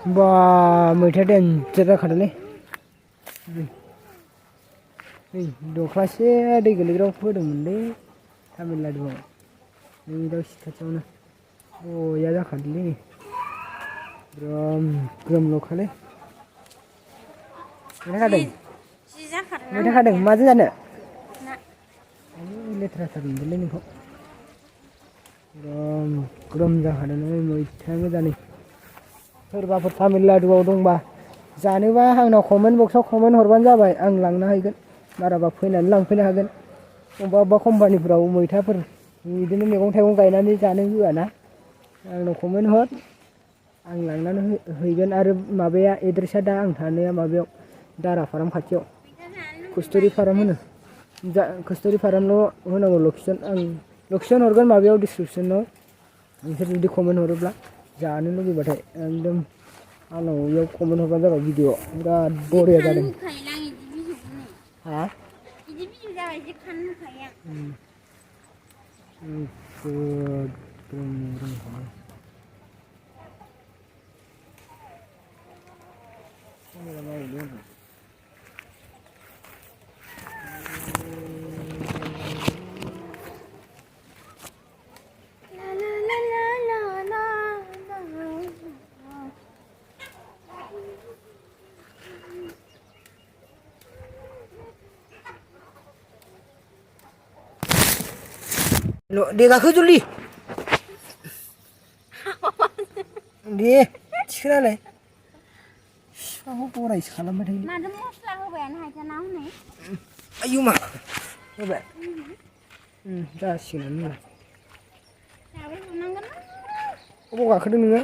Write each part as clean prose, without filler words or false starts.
बा मैथा देन्जार जाखादोंलै नै दख्लासे दै गोलैग्रायाव फोदोंमोनलै तामिलनाडुआव नै दा खाथियावनो बया जाखादोंलै ग्रोम ग्रोमल'खालै मैथा खादों मैथा खादों माजों जानो लेथ्राथार मोनदोंलै नोंखौ ग्रोम ग्रोम जाखादों मैथा गोजानि सोरबाफोर तामिलनाडुआव दंबा जानोबा आंनाव कमेन्ट बक्सआव कमेन्ट हरबानो जाबाय आं लांना हैगोन बाराबा फैनानै लांफैनो हागोन अबेबा अबेबा कम्पानिफ्राव मैथाफोर बिदिनो मैगं थाइगं गायनानै जानो होआ ना आंनाव कमेन्ट हर आं लांनानै हैगोन आरो माबाया एड्रेसा दा आं थानाया माबायाव दारा फाराम खाथियाव कस्तुरि फाराम होनो कस्तुरि फारामल' होनांगौ लकेसन आं लकेसन हरगोन माबायाव डिसक्रिपसनाव नोंसोर जुदि कमेन्ट हरोब्ला जानो लुगैबाथाय एकदम आंनाव बेयाव कमेन्ट हरबानो जाबाय भिडिअ बिराद बरिया जादों हा बिदि भिडिअ जाबाय जे खानो होखायो आं दे गाखो जल्दि दे थिखोनालाय बिफांखौ बरायसो खालामबाय थायो माथो मस्ला होबायानो हायथाना हनै आयु मा होबाय जासिगोनानो होनबा दाबो लुनांगोन अबाव गाखोदों नोङो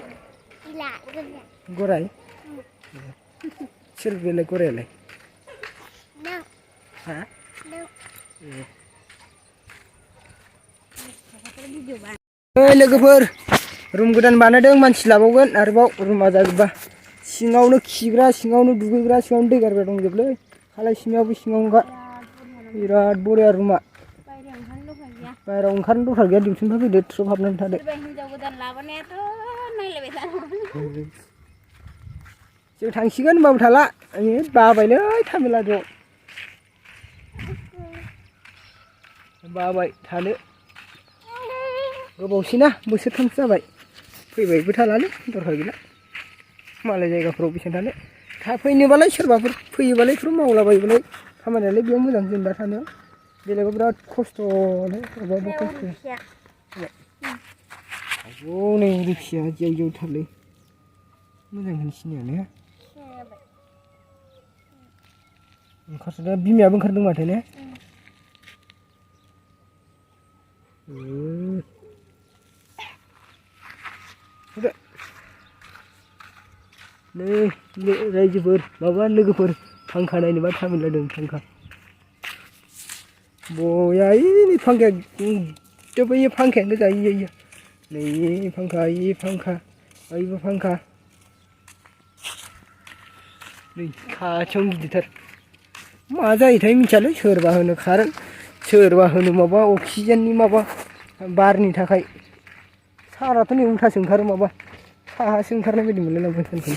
गराय सोर बेलाय गरायालाय हा लोगोफोर रुम गोदान बानायदों मानसि लाबावगोन आरोबाव रुमा जाजोबबा सिङावनो खिग्रा सिङावनो दुगैग्रा सिङावनो दै गारग्रा दंजोबलै खालाय सिङावबो सिङावनोखा बिराद बरिया रुमा बाहेरायाव ओंखारनो दरखार गैया डिउटिनिफ्राय फैदो थ्रोब हाबनानै थादो हिनजाव गोदान लाबोनायाथ' नायलायबाय थानांगौ जों थांसिगोन होनबाबो थाला बाबायलै तामिलनाडुआव बाबाय थानो गोबावसैना बोसोरथामसो जाबाय फैबायबो थालालै दरखार गैला मालाय जायगाफ्राव बेसेबां थानो फैनोबालाय सोरबाफोर फैयोबालाय बेफोर मावलाबायोबालाय खामानियालाय बेयाव मोजां जों दा थानायाव बेलेगाव बिराद खस्थ'लै अबावबा खस्थ' नै रिक्साया जेव जेवथारलै मोजां होनसिनायानो ओंखारसो दा बिमायाबो ओंखारदों माथो ने नै रायजोफोर माबा लोगोफोर फांखा नायनोबा तामिलनाडु फांखा बया नै फांखाया एकदम बै फांखायानो गोजा इयो नै फांखा इ फांखा ओइबो फांखा नै खाथियावनो गिदिरथार मा जायोथाय मिथियालै सोरबा होनो कारेन्ट सोरबा होनो माबा अक्सिजेननि माबा बारनि थाखाय साराथ' नै उल्थासो ओंखारो माबा साहासो ओंखारनाय बायदि मोनलायलांबाय सानखौ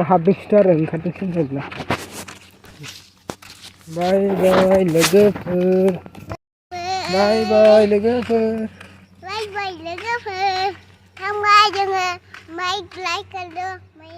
हाबदोंसोथ' आरो ओंखारदोंसो होनब्ला बाय बाय लोगोफोर बाय बाय लोगोफोर थांबाय जोङो माइ लाइक कर दो माइ